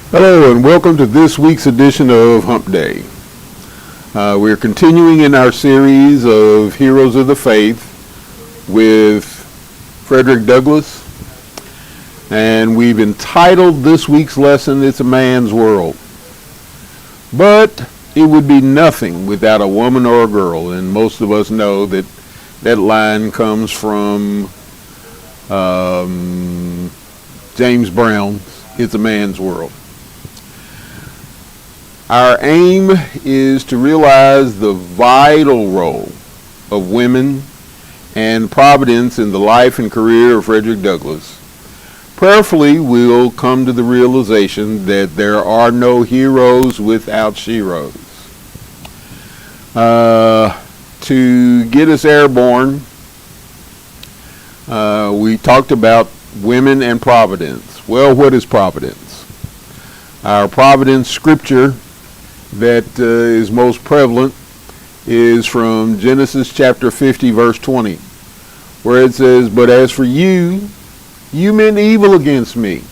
Hello and welcome to this week's edition of Hump Day. We're continuing in our series of Heroes of the Faith with Frederick Douglass, and we've entitled this week's lesson, It's a Man's World. But it would be nothing without a woman or a girl, and most of us know that that line comes from James Brown's It's a Man's World. Our aim is to realize the vital role of women and providence in the life and career of Frederick Douglass. Prayerfully, we'll come to the realization that there are no heroes without she-roes. To get us airborne, we talked about women and providence. Well, what is providence? Our providence scripture that is most prevalent is from Genesis chapter 50 verse 20, where it says, "But as for you, you meant evil against me,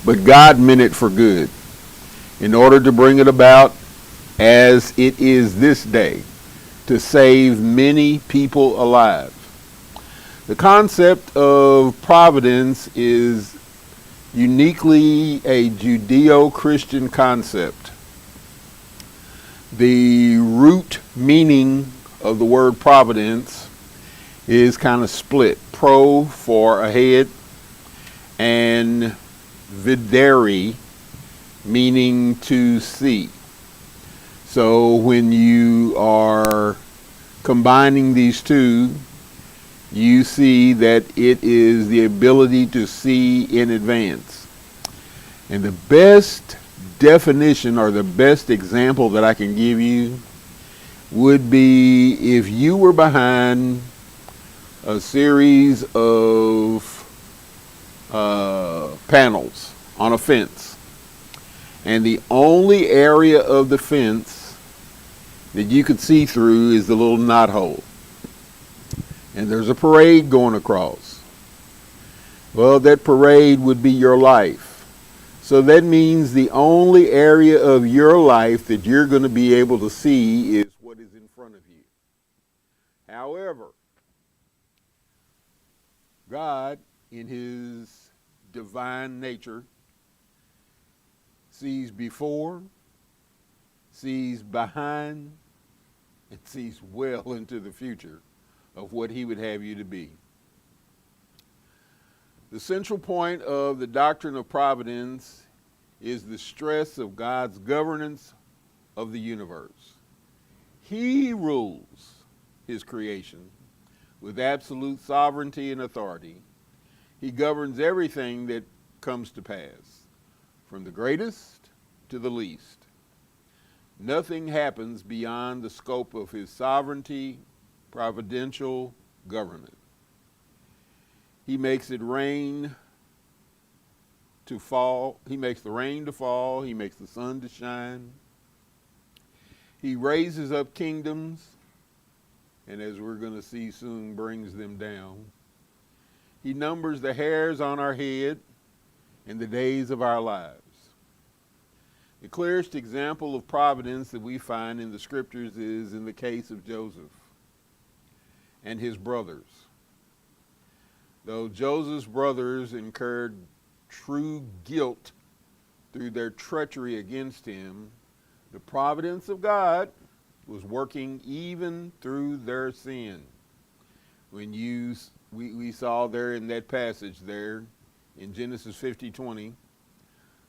but God meant it for good, in order to bring it about as it is this day, to save many people alive." The concept of providence is uniquely a Judeo-Christian concept. The root meaning of the word providence is kind of split. Pro for ahead, and videre meaning to see. So when you are combining these two, you see that it is the ability to see in advance. And the best definition, or the best example that I can give you, would be if you were behind a series of panels on a fence, and the only area of the fence that you could see through is the little knothole, and there's a parade going across. Well, that parade would be your life. So that means the only area of your life that you're going to be able to see is what is in front of you. However, God, in his divine nature, sees before, sees behind, and sees well into the future of what he would have you to be. The central point of the doctrine of providence is the stress of God's governance of the universe. He rules his creation with absolute sovereignty and authority. He governs everything that comes to pass, from the greatest to the least. Nothing happens beyond the scope of his sovereignty, providential government. He makes it rain to fall. He makes the rain to fall. He makes the sun to shine. He raises up kingdoms, and as we're going to see soon, brings them down. He numbers the hairs on our head and the days of our lives. The clearest example of providence that we find in the scriptures is in the case of Joseph and his brothers. Though Joseph's brothers incurred true guilt through their treachery against him, the providence of God was working even through their sin. When we saw there in that passage there in Genesis 50:20,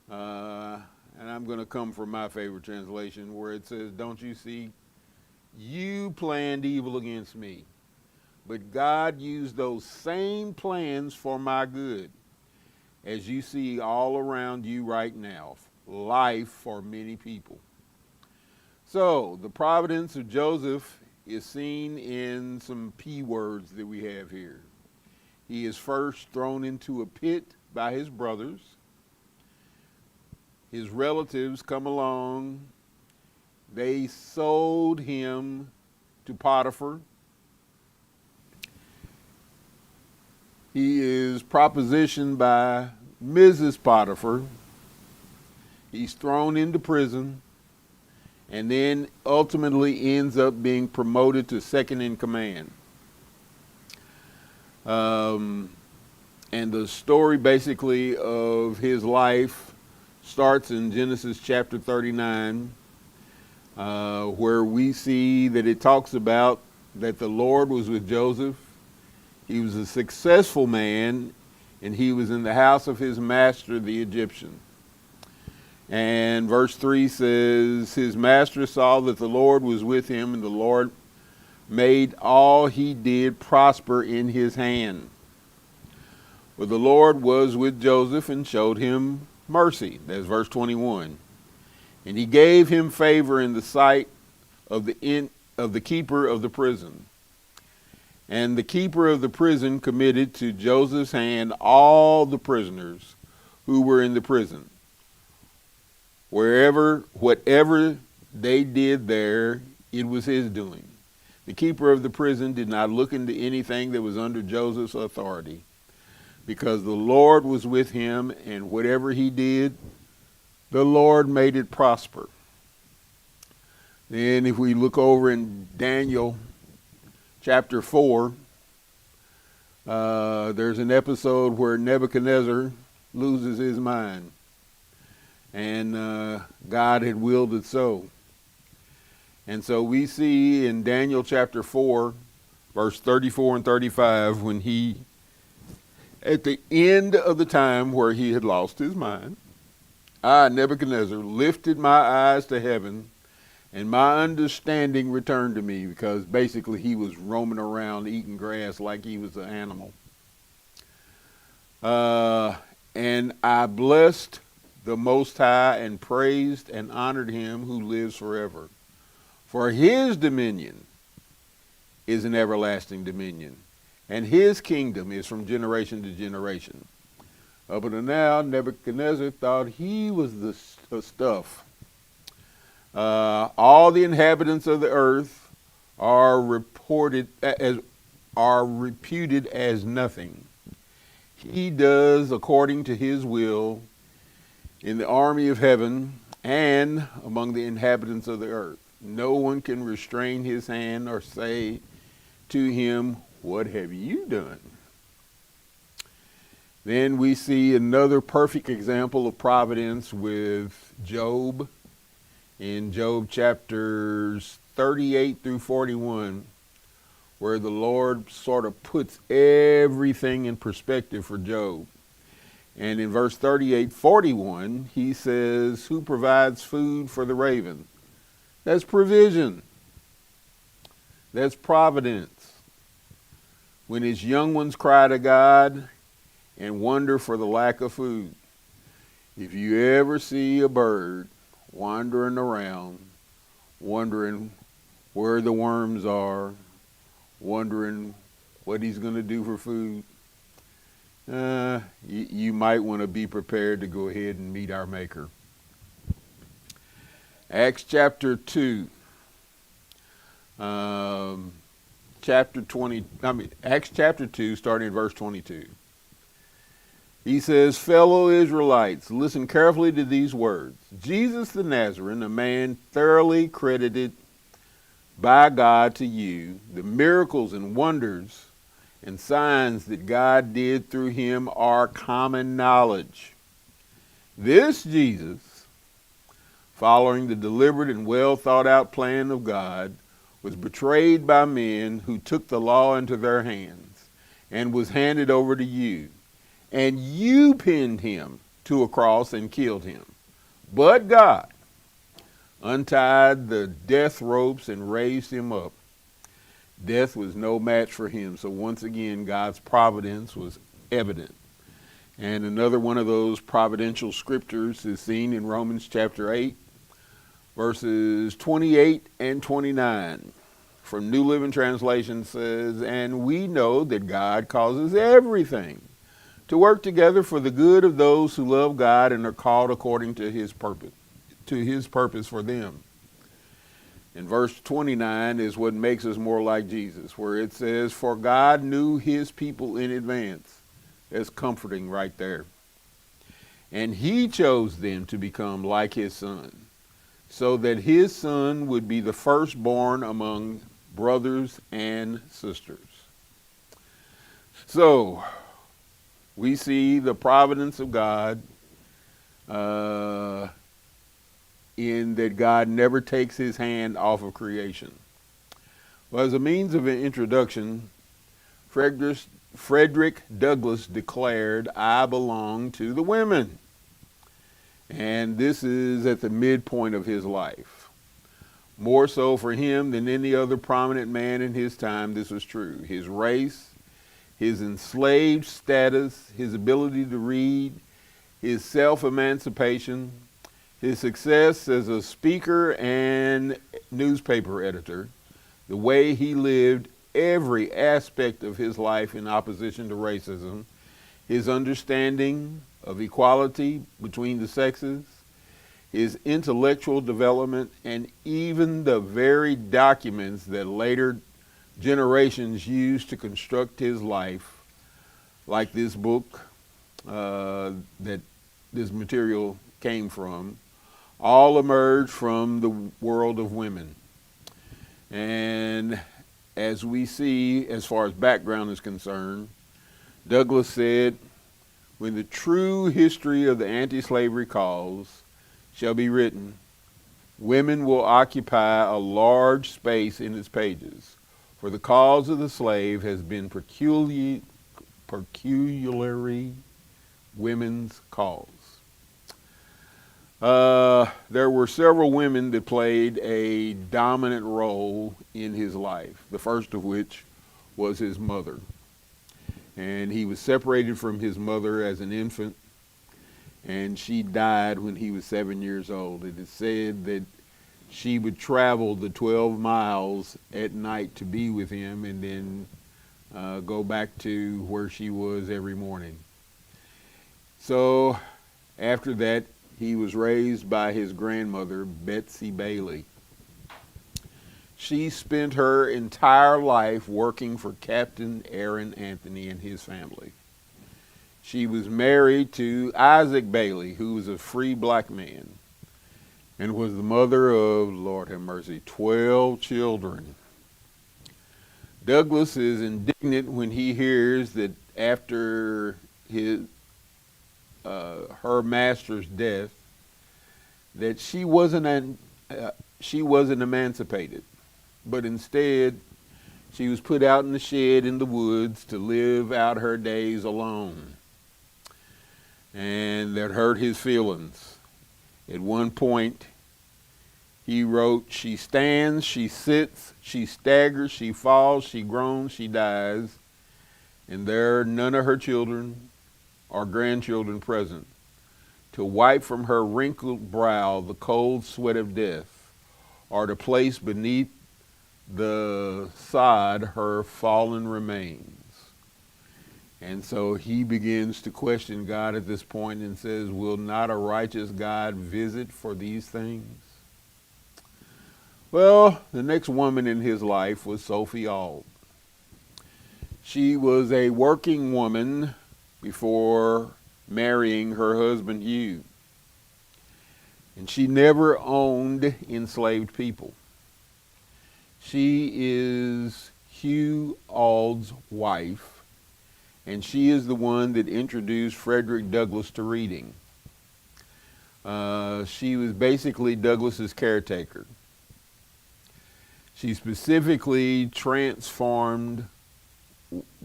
and I'm going to come from my favorite translation, where it says, "Don't you see, you planned evil against me, but God used those same plans for my good, as you see all around you right now, life for many people." So the providence of Joseph is seen in some P words that we have here. He is first thrown into a pit by his brothers. His relatives come along. They sold him to Potiphar. He is propositioned by Mrs. Potiphar. He's thrown into prison and then ultimately ends up being promoted to second in command. And the story basically of his life starts in Genesis chapter 39, where we see that it talks about that the Lord was with Joseph. He was a successful man, and he was in the house of his master, the Egyptian. And verse 3 says, his master saw that the Lord was with him, and the Lord made all he did prosper in his hand. For the Lord was with Joseph and showed him mercy. That's verse 21. And he gave him favor in the sight of the keeper of the prison. And the keeper of the prison committed to Joseph's hand all the prisoners who were in the prison. Whatever they did there, it was his doing. The keeper of the prison did not look into anything that was under Joseph's authority, because the Lord was with him, and whatever he did, the Lord made it prosper. Then if we look over in Daniel chapter 4, there's an episode where Nebuchadnezzar loses his mind. And God had willed it so. And so we see in Daniel chapter 4, verse 34 and 35, when he, at the end of the time where he had lost his mind, I, Nebuchadnezzar, lifted my eyes to heaven, and my understanding returned to me, because basically he was roaming around eating grass like he was an animal. And I blessed the Most High and praised and honored him who lives forever. For his dominion is an everlasting dominion, and his kingdom is from generation to generation. Up until now, Nebuchadnezzar thought he was the stuff. All the inhabitants of the earth are reputed as nothing. He does according to his will in the army of heaven and among the inhabitants of the earth. No one can restrain his hand or say to him, what have you done? Then we see another perfect example of providence with Job in Job chapters 38 through 41, where the Lord sort of puts everything in perspective for Job. And in verse 38-41, he says, who provides food for the raven? That's provision. That's providence. When his young ones cry to God and wonder for the lack of food. If you ever see a bird wandering around, wondering where the worms are, wondering what he's going to do for food, you might want to be prepared to go ahead and meet our Maker. Acts chapter 2, Acts chapter 2, starting in verse 22. He says, fellow Israelites, listen carefully to these words. Jesus the Nazarene, a man thoroughly credited by God to you, the miracles and wonders and signs that God did through him are common knowledge. This Jesus, following the deliberate and well thought out plan of God, was betrayed by men who took the law into their hands and was handed over to you. And you pinned him to a cross and killed him. But God untied the death ropes and raised him up. Death was no match for him. So once again, God's providence was evident. And another one of those providential scriptures is seen in Romans chapter 8, verses 28 and 29. From New Living Translation says, and we know that God causes everything to work together for the good of those who love God and are called according to his purpose for them. And verse 29 is what makes us more like Jesus, where it says, for God knew his people in advance. That's comforting right there. And he chose them to become like his son, so that his son would be the firstborn among brothers and sisters. So, we see the providence of God in that God never takes his hand off of creation. Well, as a means of an introduction, Frederick Douglass declared, "I belong to the women." And this is at the midpoint of his life. More so for him than any other prominent man in his time, this was true. His race, his enslaved status, his ability to read, his self-emancipation, his success as a speaker and newspaper editor, the way he lived every aspect of his life in opposition to racism, his understanding of equality between the sexes, his intellectual development, and even the very documents that later generations used to construct his life, like this book that this material came from, all emerged from the world of women. And as we see, as far as background is concerned, Douglass said, "When the true history of the anti-slavery cause shall be written, women will occupy a large space in its pages, for the cause of the slave has been peculiarly women's cause." There were several women that played a dominant role in his life, the first of which was his mother. And he was separated from his mother as an infant, and she died when he was 7 years old. It is said that she would travel the 12 miles at night to be with him and then go back to where she was every morning. So after that, he was raised by his grandmother, Betsy Bailey. She spent her entire life working for Captain Aaron Anthony and his family. She was married to Isaac Bailey, who was a free black man, and was the mother of, Lord have mercy, 12 children. Douglass is indignant when he hears that after her master's death, that she wasn't emancipated, but instead she was put out in the shed in the woods to live out her days alone. And that hurt his feelings. At one point, he wrote, "She stands, she sits, she staggers, she falls, she groans, she dies, and there are none of her children or grandchildren present to wipe from her wrinkled brow the cold sweat of death, or to place beneath the sod her fallen remains." And so he begins to question God at this point and says, "Will not a righteous God visit for these things?" Well, the next woman in his life was Sophie Auld. She was a working woman before marrying her husband Hugh. And she never owned enslaved people. She is Hugh Auld's wife, and she is the one that introduced Frederick Douglass to reading. She was basically Douglass's caretaker. She specifically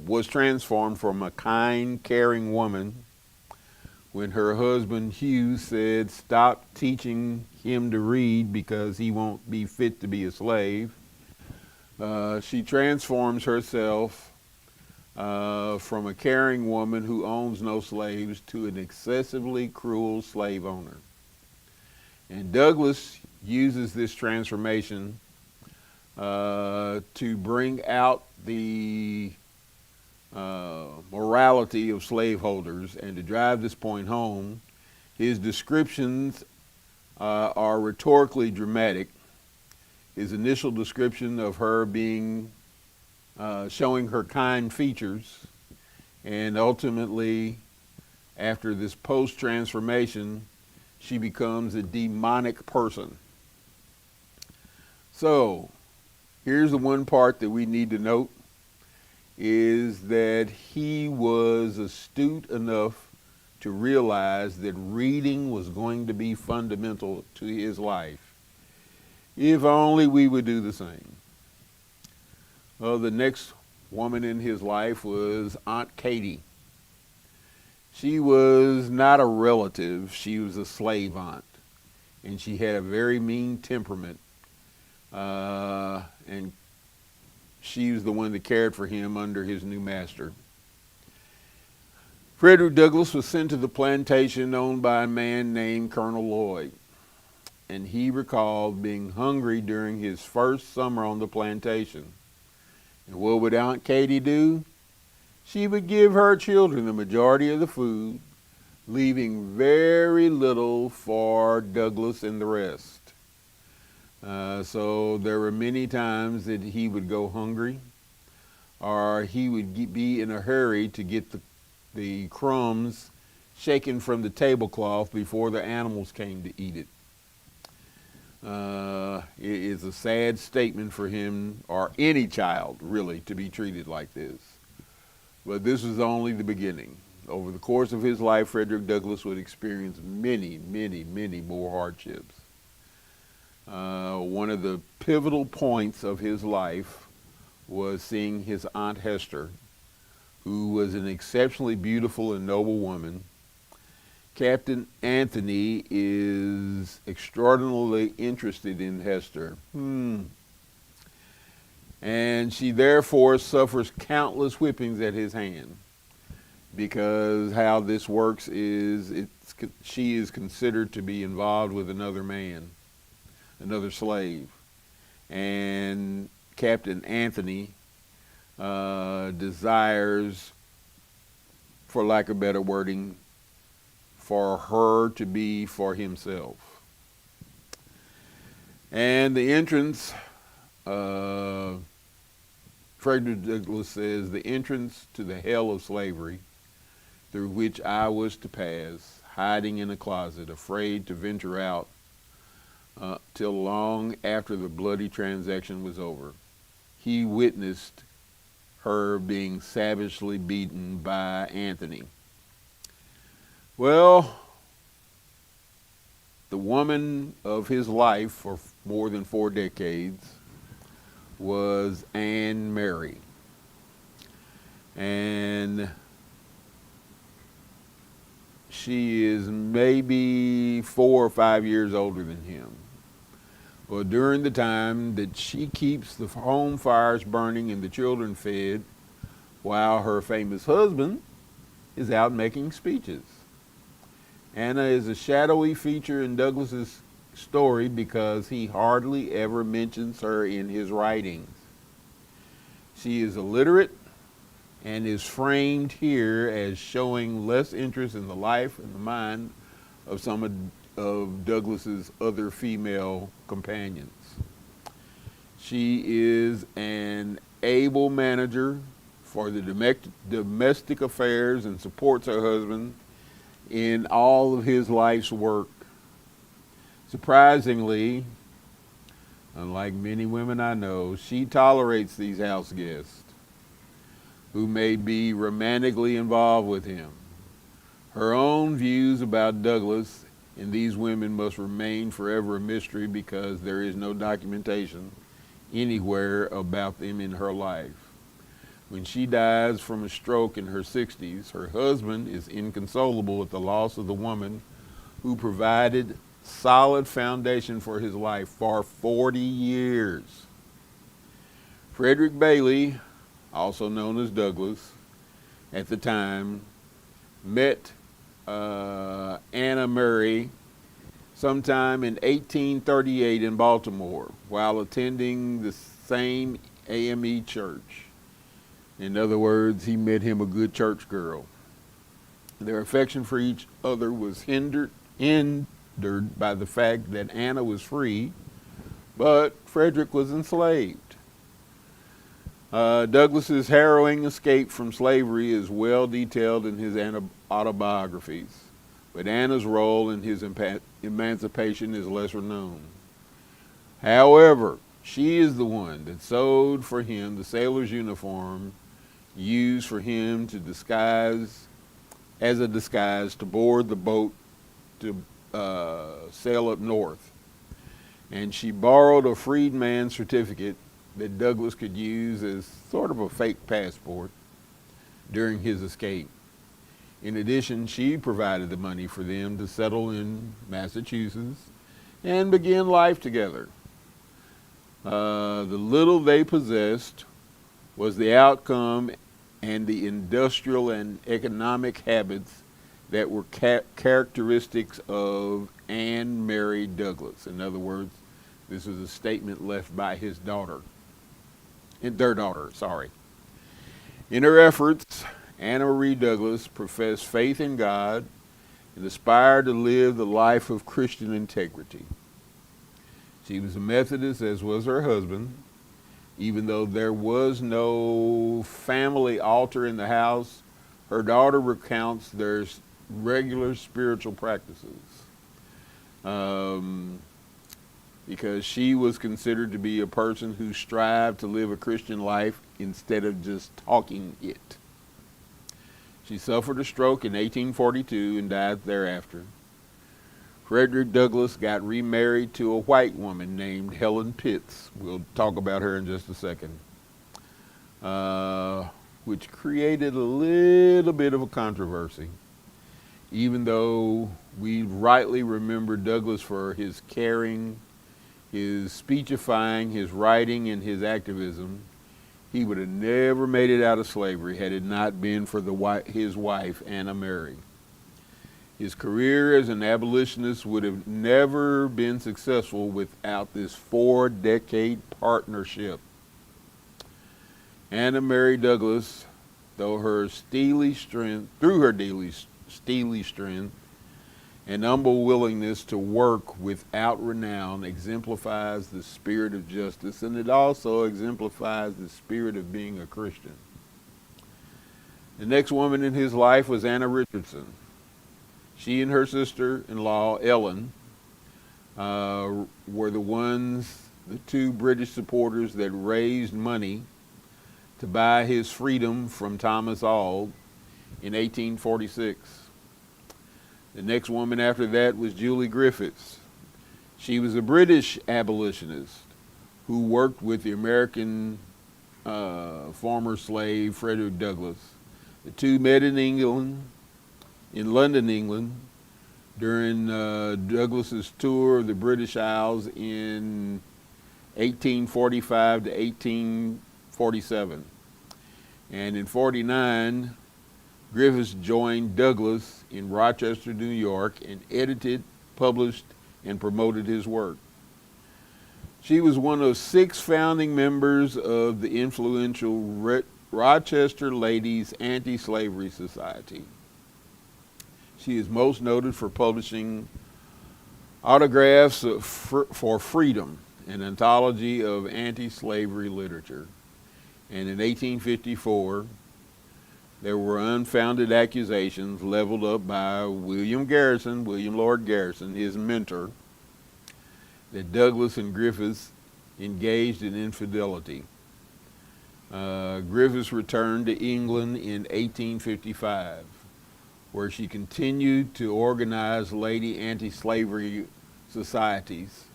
was transformed from a kind, caring woman when her husband Hugh said, "Stop teaching him to read because he won't be fit to be a slave." She transforms herself from a caring woman who owns no slaves to an excessively cruel slave owner. And Douglass uses this transformation to bring out the morality of slaveholders, and to drive this point home, his descriptions are rhetorically dramatic. His initial description of her being showing her kind features, and ultimately After this post-transformation, she becomes a demonic person. So, here's the one part that we need to note, is that he was astute enough to realize that reading was going to be fundamental to his life. If only we would do the same. Well, the next woman in his life was Aunt Katie. She was not a relative, she was a slave aunt. And she had a very mean temperament. And she was the one that cared for him under his new master. Frederick Douglass was sent to the plantation owned by a man named Colonel Lloyd. And he recalled being hungry during his first summer on the plantation. And what would Aunt Katie do? She would give her children the majority of the food, leaving very little for Douglass and the rest. So there were many times that he would go hungry, or he would be in a hurry to get the crumbs shaken from the tablecloth before the animals came to eat it. It is a sad statement for him, or any child really, to be treated like this. But this was only the beginning. Over the course of his life, Frederick Douglass would experience many, many, many more hardships. One of the pivotal points of his life was seeing his Aunt Hester, who was an exceptionally beautiful and noble woman. Captain Anthony is extraordinarily interested in Hester. And she therefore suffers countless whippings at his hand, because how this works is she is considered to be involved with another man, another slave. And Captain Anthony desires, for lack of better wording, for her to be for himself. And the entrance, Frederick Douglass says, the entrance to the hell of slavery, through which I was to pass, hiding in a closet, afraid to venture out till long after the bloody transaction was over. He witnessed her being savagely beaten by Anthony. Well, the woman of his life for more than 4 decades was Anne Mary. And she is maybe 4 or 5 years older than him. Well, during the time that she keeps the home fires burning and the children fed, while her famous husband is out making speeches. Anna is a shadowy feature in Douglass's story because he hardly ever mentions her in his writings. She is illiterate and is framed here as showing less interest in the life and the mind of some of Douglass's other female companions. She is an able manager for the domestic affairs and supports her husband in all of his life's work. Surprisingly, unlike many women I know, she tolerates these house guests who may be romantically involved with him. Her own views about Douglass and these women must remain forever a mystery because there is no documentation anywhere about them in her life. When she dies from a stroke in her 60s, her husband is inconsolable at the loss of the woman who provided solid foundation for his life for 40 years. Frederick Bailey, also known as Douglass, at the time, met Anna Mary sometime in 1838 in Baltimore while attending the same AME church. In other words, he met him a good church girl. Their affection for each other was hindered by the fact that Anna was free, but Frederick was enslaved. Douglass's harrowing escape from slavery is well detailed in his autobiographies, but Anna's role in his emancipation is lesser known. However, she is the one that sewed for him the sailor's uniform used for him to disguise as a disguise to board the boat to sail up north. And she borrowed a freedman certificate that Douglass could use as sort of a fake passport during his escape. In addition, she provided the money for them to settle in Massachusetts and begin life together. The little they possessed was the outcome and the industrial and economic habits that were characteristics of Anne Mary Douglass. In other words, this is a statement left by his daughter, their daughter, sorry. In her efforts, Anna Marie Douglass professed faith in God and aspired to live the life of Christian integrity. She was a Methodist, as was her husband. Even though there was no family altar in the house, her daughter recounts their regular spiritual practices because she was considered to be a person who strived to live a Christian life instead of just talking it. She suffered a stroke in 1842 and died thereafter. Frederick Douglass got remarried to a white woman named Helen Pitts. We'll talk about her in just a second. Which created a little bit of a controversy. Even though we rightly remember Douglass for his caring, his speechifying, his writing, and his activism, he would have never made it out of slavery had it not been for his wife, Anna Mary. His career as an abolitionist would have never been successful without this 4-decade partnership. Anna Mary Douglass, through her steely strength and humble willingness to work without renown, exemplifies the spirit of justice, and it also exemplifies the spirit of being a Christian. The next woman in his life was Anna Richardson. She and her sister-in-law, Ellen, were the two British supporters that raised money to buy his freedom from Thomas Auld in 1846. The next woman after that was Julie Griffiths. She was a British abolitionist who worked with the American former slave Frederick Douglass. The two met in London, England, during Douglass's tour of the British Isles in 1845 to 1847. And in 49, Griffiths joined Douglass in Rochester, New York, and edited, published, and promoted his work. She was one of 6 founding members of the influential Rochester Ladies Anti-Slavery Society. She is most noted for publishing Autographs for Freedom, an anthology of anti-slavery literature. And in 1854, there were unfounded accusations leveled up by William Lord Garrison, his mentor, that Douglass and Griffiths engaged in infidelity. Griffiths returned to England in 1855, where she continued to organize lady anti-slavery societies.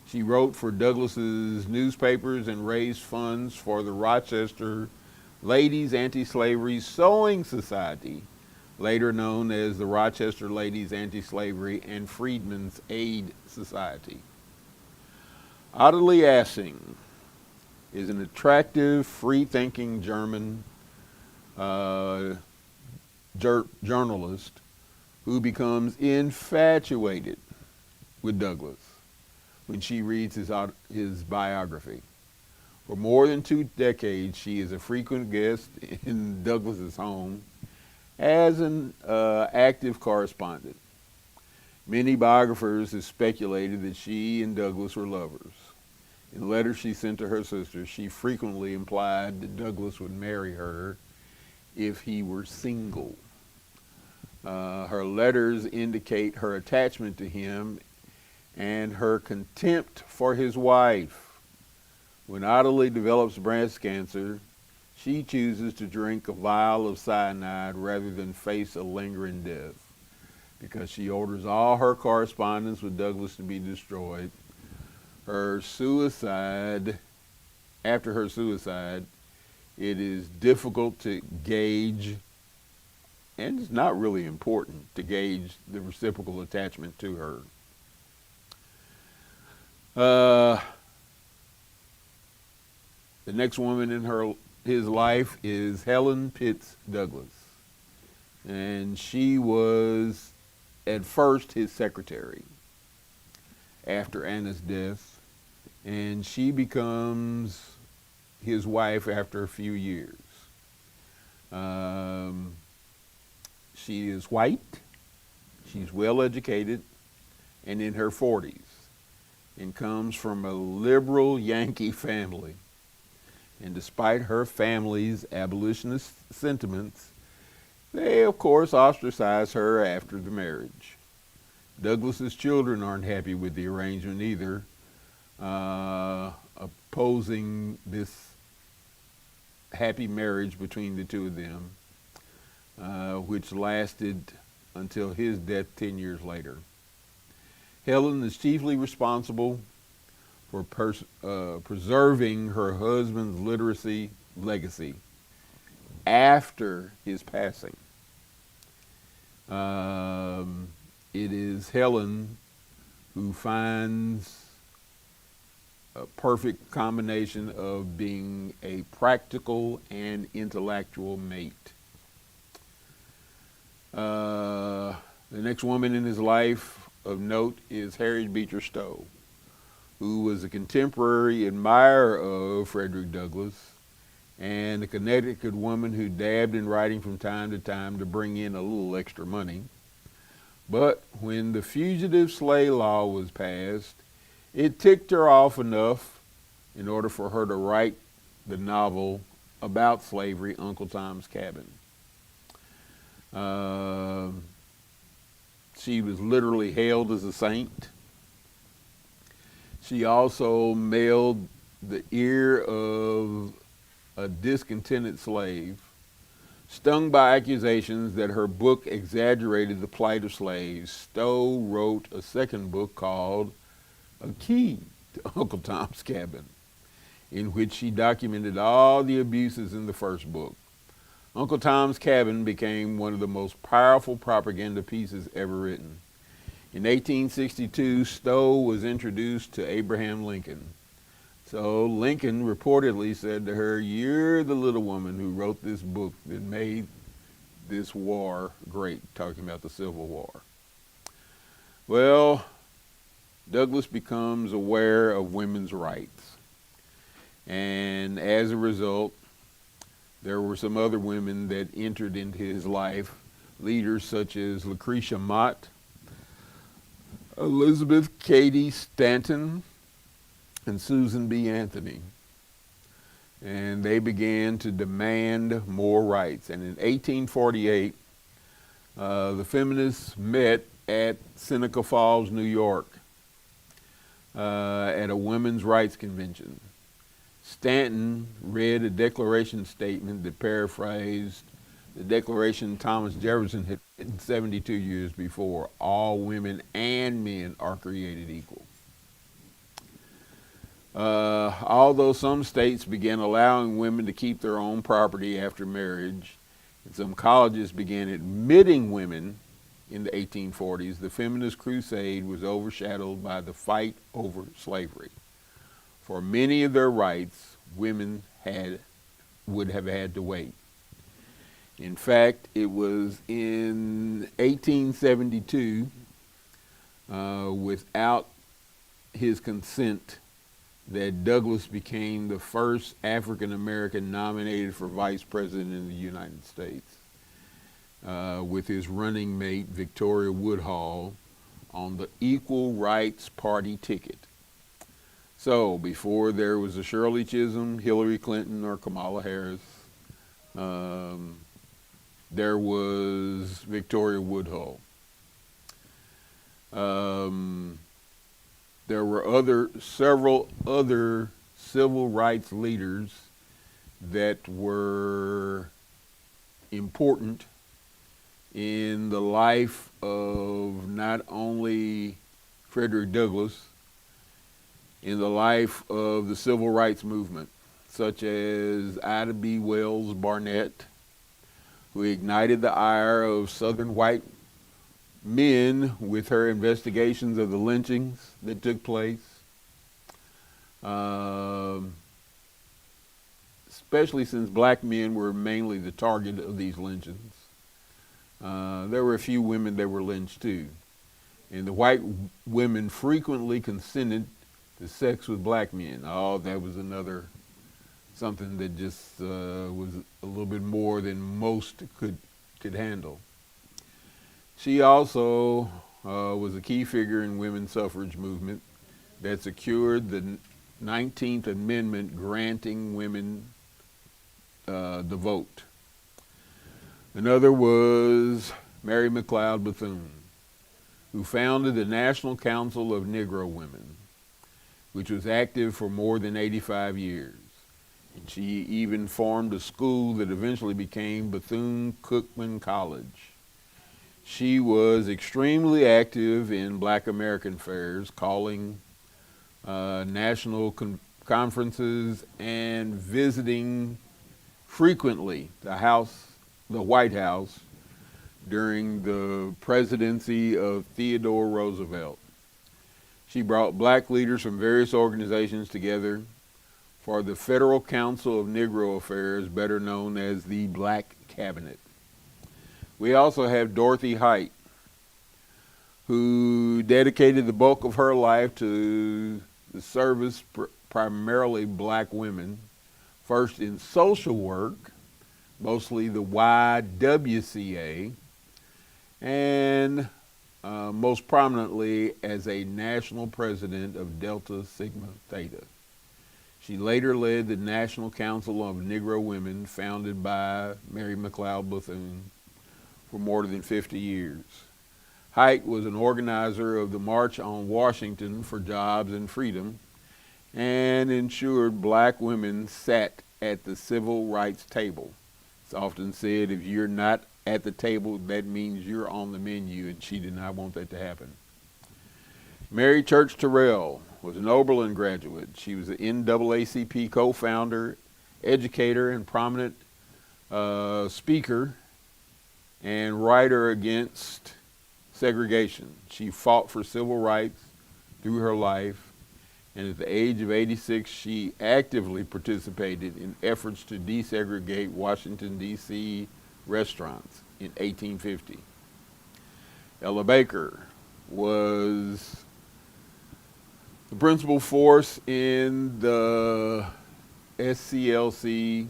She wrote for Douglass's newspapers and raised funds for the Rochester Ladies Anti-Slavery Sewing Society, later known as the Rochester Ladies Anti-Slavery and Freedmen's Aid Society. Ottilie Assing is an attractive, free-thinking German journalist who becomes infatuated with Douglass when she reads his biography. For more than 2 decades, she is a frequent guest in Douglass's home as an active correspondent. Many biographers have speculated that she and Douglass were lovers. In letters she sent to her sister, she frequently implied that Douglass would marry her if he were single. Her letters indicate her attachment to him and her contempt for his wife. When Ottilie develops breast cancer, she chooses to drink a vial of cyanide rather than face a lingering death. Because she orders all her correspondence with Douglass to be destroyed. After her suicide, it is difficult to gauge, and it's not really important to gauge the reciprocal attachment to her. The next woman in his life is Helen Pitts Douglass, and she was at first his secretary after Anna's death, and she becomes his wife after a few years. She is white, she's well educated, and in her 40s, and comes from a liberal Yankee family. And despite her family's abolitionist sentiments, they, of course, ostracize her after the marriage. Douglass's children aren't happy with the arrangement either, opposing this happy marriage between the two of them, which lasted until his death 10 years later. Helen is chiefly responsible for preserving her husband's literacy legacy after his passing. It is Helen who finds a perfect combination of being a practical and intellectual mate. The next woman in his life of note is Harriet Beecher Stowe, who was a contemporary admirer of Frederick Douglass and a Connecticut woman who dabbed in writing from time to time to bring in a little extra money. But when the Fugitive Slave Law was passed, it ticked her off enough in order for her to write the novel about slavery, Uncle Tom's Cabin. She was literally hailed as a saint. She also mailed the ear of a discontented slave, stung by accusations that her book exaggerated the plight of slaves. Stowe wrote a second book called A Key to Uncle Tom's Cabin, in which she documented all the abuses in the first book. Uncle Tom's Cabin became one of the most powerful propaganda pieces ever written. In 1862, Stowe was introduced to Abraham Lincoln. So Lincoln reportedly said to her, "You're the little woman who wrote this book that made this war great," talking about the Civil War. Well, Douglass becomes aware of women's rights. And as a result, there were some other women that entered into his life, leaders such as Lucretia Mott, Elizabeth Cady Stanton, and Susan B. Anthony. And they began to demand more rights. And in 1848, the feminists met at Seneca Falls, New York, at a women's rights convention. Stanton read a declaration statement that paraphrased the declaration Thomas Jefferson had written 72 years before: all women and men are created equal. Although some states began allowing women to keep their own property after marriage, and some colleges began admitting women in the 1840s, the feminist crusade was overshadowed by the fight over slavery. For many of their rights, women would have had to wait. In fact, it was in 1872, without his consent, that Douglass became the first African American nominated for vice president in the United States, with his running mate Victoria Woodhull on the Equal Rights Party ticket. So before there was a Shirley Chisholm, Hillary Clinton, or Kamala Harris, um, there was Victoria Woodhull. There were several other civil rights leaders that were important in the life of not only Frederick Douglass, in the life of the civil rights movement, such as Ida B. Wells Barnett, who ignited the ire of Southern white men with her investigations of the lynchings that took place, especially since black men were mainly the target of these lynchings. There were a few women that were lynched too. And the white women frequently consented to sex with black men. Oh, that was another something that just was a little bit more than most could handle. She also was a key figure in women's suffrage movement that secured the 19th Amendment granting women the vote. Another was Mary McLeod Bethune, who founded the National Council of Negro Women, which was active for more than 85 years. And she even formed a school that eventually became Bethune-Cookman College. She was extremely active in Black American affairs, calling national conferences and visiting frequently the White House during the presidency of Theodore Roosevelt. She brought black leaders from various organizations together for the Federal Council of Negro Affairs, better known as the Black Cabinet. We also have Dorothy Height, who dedicated the bulk of her life to the service primarily black women, first in social work, mostly the YWCA, and most prominently as a national president of Delta Sigma Theta. She later led the National Council of Negro Women, founded by Mary McLeod Bethune, for more than 50 years. Height was an organizer of the March on Washington for Jobs and Freedom and ensured black women sat at the civil rights table. It's often said if you're not at the table, that means you're on the menu, and she did not want that to happen. Mary Church Terrell was an Oberlin graduate. She was an NAACP co-founder, educator, and prominent speaker and writer against segregation. She fought for civil rights through her life, and at the age of 86, she actively participated in efforts to desegregate Washington, D.C. restaurants in 1850. Ella Baker was the principal force in the SCLC,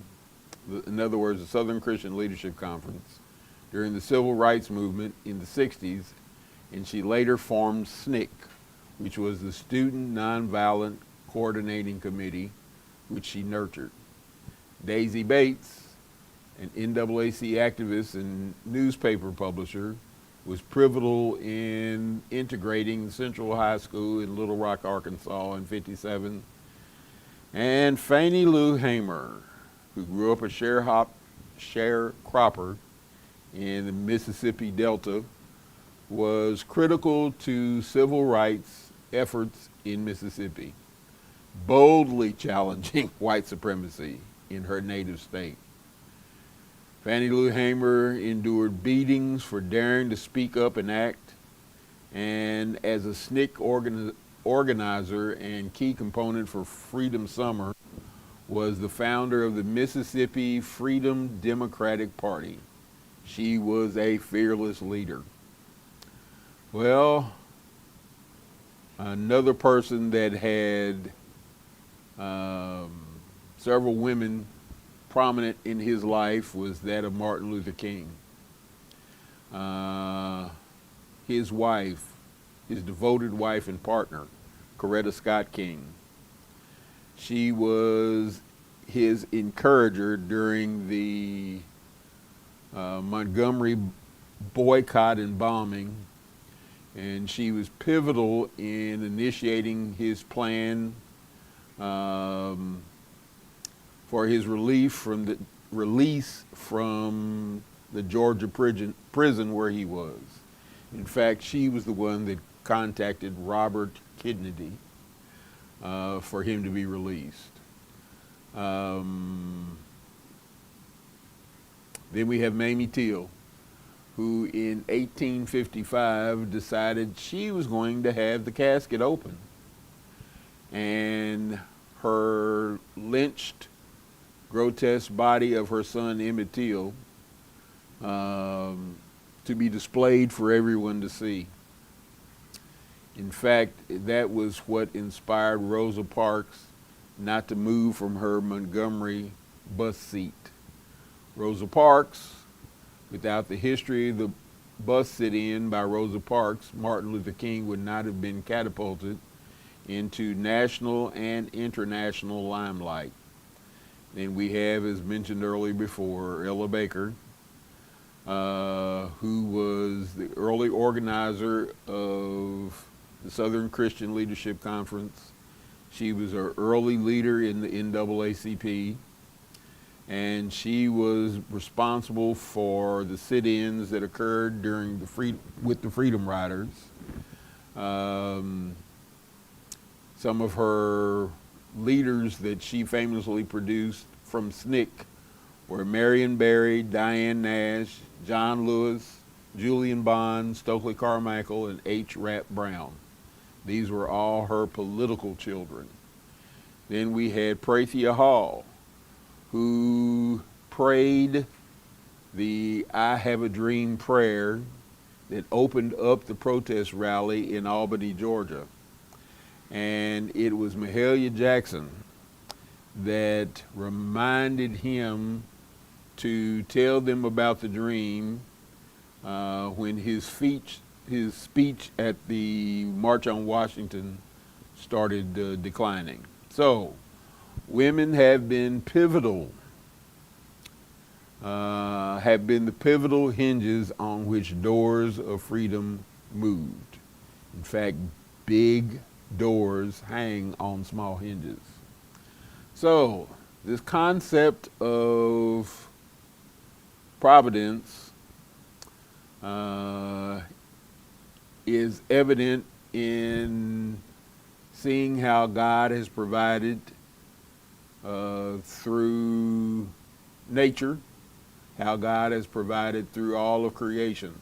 in other words, the Southern Christian Leadership Conference, during the Civil Rights Movement in the 60s, and she later formed SNCC, which was the Student Nonviolent Coordinating Committee, which she nurtured. Daisy Bates, an NAAC activist and newspaper publisher, was pivotal in integrating Central High School in Little Rock, Arkansas in '57. And Fannie Lou Hamer, who grew up a sharecropper in the Mississippi Delta, was critical to civil rights efforts in Mississippi, boldly challenging white supremacy in her native state. Fannie Lou Hamer endured beatings for daring to speak up and act, and as a SNCC organizer and key component for Freedom Summer, was the founder of the Mississippi Freedom Democratic Party. She was a fearless leader. Well, another person that had several women prominent in his life was that of Martin Luther King. His wife, his devoted wife and partner, Coretta Scott King, She was his encourager during the Montgomery boycott and bombing, and she was pivotal in initiating his plan for his release from the Georgia prison where he was. In fact, she was the one that contacted Robert Kennedy for him to be released. Then we have Mamie Till, who in 1855 decided she was going to have the casket open and her lynched, grotesque body of her son Emmett Till to be displayed for everyone to see. In fact, that was what inspired Rosa Parks not to move from her Montgomery bus seat. Rosa Parks, without the history of the bus sit-in by Rosa Parks, Martin Luther King would not have been catapulted into national and international limelight. Then we have, as mentioned earlier before, Ella Baker, who was the early organizer of the Southern Christian Leadership Conference. She was an early leader in the NAACP, and she was responsible for the sit-ins that occurred during with the Freedom Riders. Some of her leaders that she famously produced from SNCC were Marion Barry, Diane Nash, John Lewis, Julian Bond, Stokely Carmichael, and H. Rap Brown. These were all her political children. Then we had Prathia Hall, who prayed the I Have a Dream prayer that opened up the protest rally in Albany, Georgia. And it was Mahalia Jackson that reminded him to tell them about the dream when his speech at the March on Washington started declining. So, women have been pivotal, have been the pivotal hinges on which doors of freedom moved. In fact, big doors hang on small hinges. So, this concept of providence is evident in seeing how God has provided through nature, how God has provided through all of creation.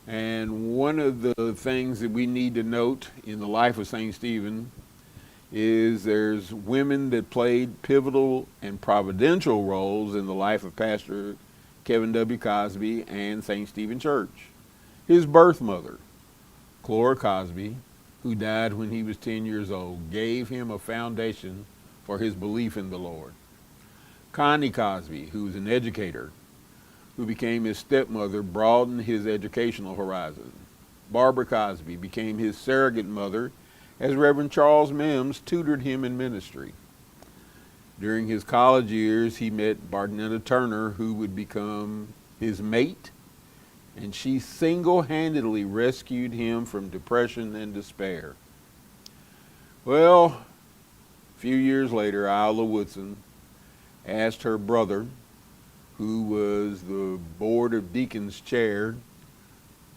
And one of the things that we need to note in the life of St. Stephen is there's women that played pivotal and providential roles in the life of Pastor Kevin W. Cosby and St. Stephen Church. His birth mother, Clora Cosby, who died when he was 10 years old, gave him a foundation for his belief in the Lord. Connie Cosby, who was an educator, who became his stepmother, broadened his educational horizon. Barbara Cosby became his surrogate mother as Reverend Charles Mims tutored him in ministry. During his college years, he met Barnetta Turner, who would become his mate, and she single-handedly rescued him from depression and despair. Well, a few years later, Isla Woodson asked her brother, who was the Board of Deacons chair,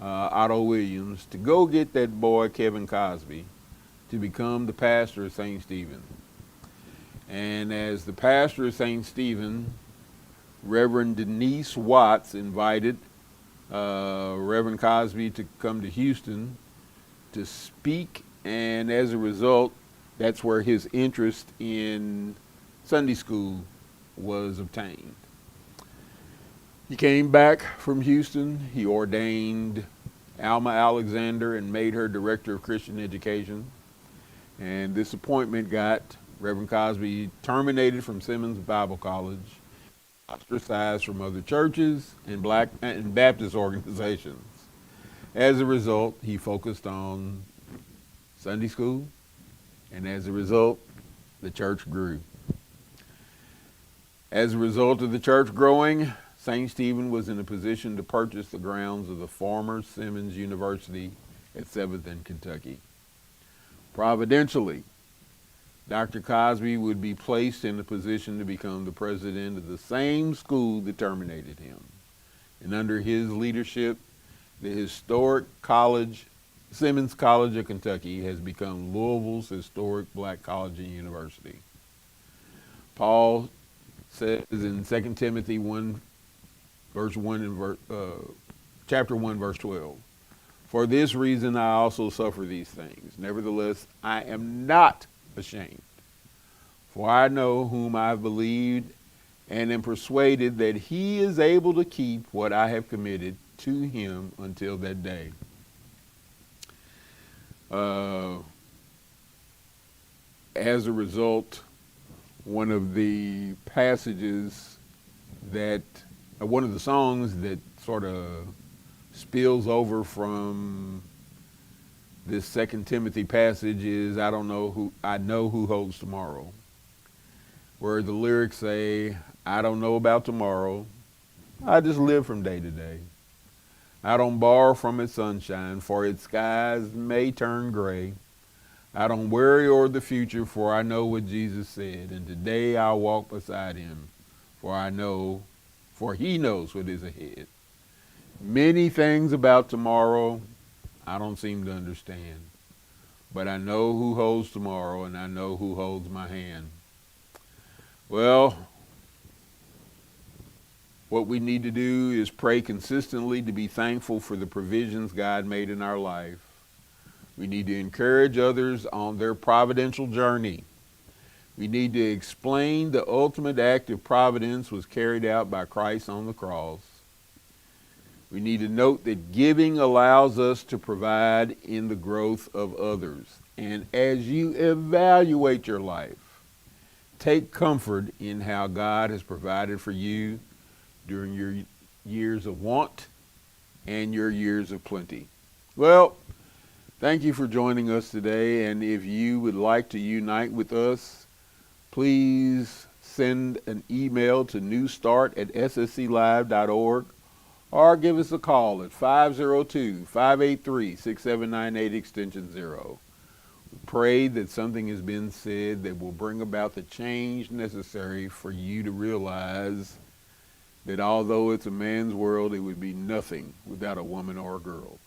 Otto Williams, to go get that boy, Kevin Cosby, to become the pastor of St. Stephen. And as the pastor of St. Stephen, Reverend Denise Watts invited Reverend Cosby to come to Houston to speak, and as a result, that's where his interest in Sunday school was obtained. He came back from Houston. He ordained Alma Alexander and made her director of Christian education. And this appointment got Reverend Cosby terminated from Simmons Bible College, ostracized from other churches and Black and Baptist organizations. As a result, he focused on Sunday school, and as a result, the church grew. As a result of the church growing, St. Stephen was in a position to purchase the grounds of the former Simmons University at 7th in Kentucky. Providentially, Dr. Cosby would be placed in a position to become the president of the same school that terminated him. And under his leadership, the historic college, Simmons College of Kentucky, has become Louisville's historic black college and university. Paul says in 2 Timothy 1, verse 1 and chapter 1, verse 12, "For this reason I also suffer these things. Nevertheless, I am not ashamed. For I know whom I have believed, and am persuaded that he is able to keep what I have committed to him until that day." As a result, one of the passages that, one of the songs that sort of spills over from this 2 Timothy passage is I know who holds tomorrow, where the lyrics say, "I don't know about tomorrow. I just live from day to day. I don't borrow from its sunshine, for its skies may turn gray. I don't worry o'er the future, for I know what Jesus said, and today I'll walk beside him, for he knows what is ahead. Many things about tomorrow I don't seem to understand, but I know who holds tomorrow, and I know who holds my hand." Well, what we need to do is pray consistently to be thankful for the provisions God made in our life. We need to encourage others on their providential journey. We need to explain the ultimate act of providence was carried out by Christ on the cross. We need to note that giving allows us to provide in the growth of others. And as you evaluate your life, take comfort in how God has provided for you during your years of want and your years of plenty. Well, thank you for joining us today. And if you would like to unite with us, please send an email to newstart@ssclive.org or give us a call at 502-583-6798 extension 0. We pray that something has been said that will bring about the change necessary for you to realize that although it's a man's world, it would be nothing without a woman or a girl.